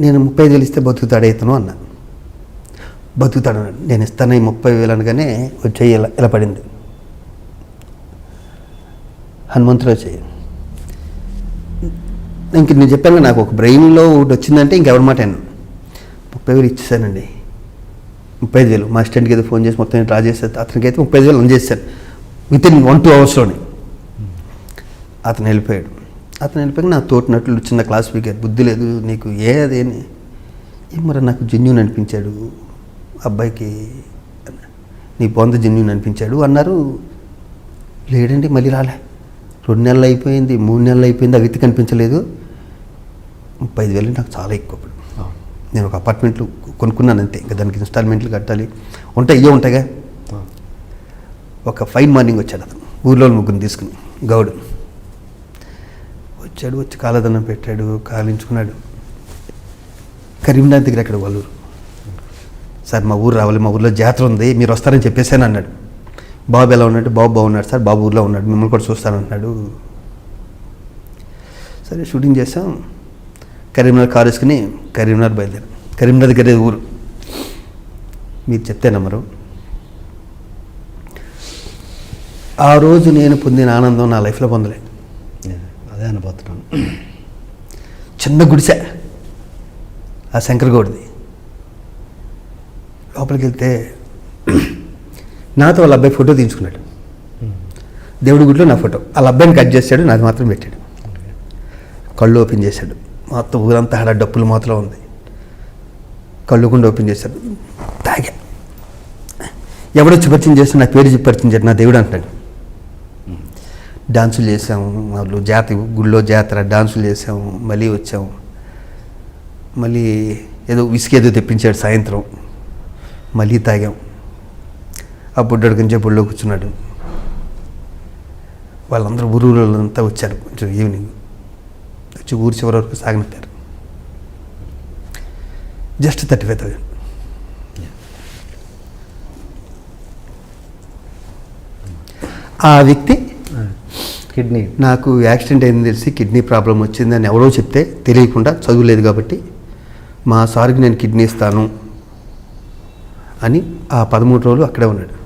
నేను 35,000 ఇస్తే బతుకుతాడు ఇతను అన్నా. బతుకుతాడు అన్నాడు. నేను ఇస్తాను ఈ 30,000 అనగానే వచ్చేయి ఇలా పడింది. హనుమంతుడు వచ్చేయి. ఇంక నేను చెప్పాను నాకు ఒక బ్రెయిన్లో ఒకటి వచ్చిందంటే ఇంకెవరి మాట నేను 30,000 ఇచ్చేసానండి. 35,000 మా అసిస్టెంట్కి ఏదో ఫోన్ చేసి మొత్తం డ్రా చేస్తే అతనికి అయితే 30,000 అందజేశాను వితిన్ 1-2 అవర్స్లోనే. అతను వెళ్ళిపోయాడు. అతను వెళ్ళిపోయాక నా తోటినట్లు చిన్న క్లాస్ స్పీకర్, బుద్ధి లేదు నీకు అదేని మరి నాకు జెన్యూన్ అనిపించాడు అబ్బాయికి, నీ బొంద జెన్యూన్ అనిపించాడు అన్నారు. లేడండి మళ్ళీ రాలే. 2 నెలలు అయిపోయింది, 3 నెలలు అయిపోయింది, అవితి కనిపించలేదు. 35,000 నాకు చాలా ఎక్కువ. ఇప్పుడు నేను ఒక అపార్ట్మెంట్లు కొనుక్కున్నాను అంతే, ఇంకా దానికి ఇన్స్టాల్మెంట్లు కట్టాలి ఉంటాయిగా. ఒక ఫైన్ మార్నింగ్ వచ్చాడు అతను, ఊర్లో ముగ్గురిని తీసుకుని, గౌడు వచ్చాడు. వచ్చి కాలదన్నం పెట్టాడు, కాలించుకున్నాడు. కరీంనగర్ దగ్గర అక్కడ వాళ్ళూరు. సార్ మా ఊరు రావాలి, మా ఊర్లో జాతర ఉంది, మీరు వస్తారని చెప్పేసాను అన్నాడు. బాబు ఎలా ఉన్నాడు? బాబు బాగున్నాడు సార్, బాబు ఊర్లో ఉన్నాడు, మిమ్మల్ని కూడా చూస్తానంటున్నాడు. సరే షూటింగ్ చేసాం. కరీంనగర్ కారు వేసుకుని కరీంనగర్ బయలుదేరాం. కరీంనగర్ దగ్గర ఊరు, మీరు చెప్తే నమ్మరు. ఆ రోజు నేను పొందిన ఆనందం నా లైఫ్లో పొందలేదు. అదే అనుభూతున్నాను. చిన్న గుడిసె ఆ శంకరగౌడిది. లోపలికి వెళ్తే నాతో వాళ్ళ అబ్బాయి ఫోటో తీయించుకున్నాడు. దేవుడి గుడిలో నా ఫోటో, వాళ్ళ అబ్బాయిని కట్ చేశాడు, నాది మాత్రం పెట్టాడు. కళ్ళు ఓపెన్ చేశాడు. మొత్తం ఊరంతా ఆడ డప్పుల మూతలో ఉంది. కళ్ళు గుండా ఓపెన్ చేశాడు. తాగా. ఎవడొచ్చి పరిచయం చేస్తే నా పేరు చెప్పి పరిచయం చేశాడు, నా దేవుడు అంటాడు. డాన్సులు చేసాము, వాళ్ళు గుళ్ళో జాతర డాన్సులు చేసాము. మళ్ళీ వచ్చాము. మళ్ళీ ఏదో విసికి ఏదో తెప్పించాడు సాయంత్రం. మళ్ళీ తాగాం. ఆ బుడ్డడు కొంచెం బుళ్ళో కూర్చున్నాడు. వాళ్ళందరూ ఊరంతా వచ్చారు కొంచెం ఈవినింగ్. వచ్చి ఊరి చివరి వరకు సాగనిచ్చారు. జస్ట్ 35,000. ఆ వ్యక్తి కిడ్నీ నాకు యాక్సిడెంట్ అయింది తెలిసి కిడ్నీ ప్రాబ్లం వచ్చిందని ఎవరో చెప్తే తెలియకుండా, చదువులేదు కాబట్టి, మా సార్కి నేను కిడ్నీ ఇస్తాను అని ఆ 13 రోజులు అక్కడే ఉన్నాడు.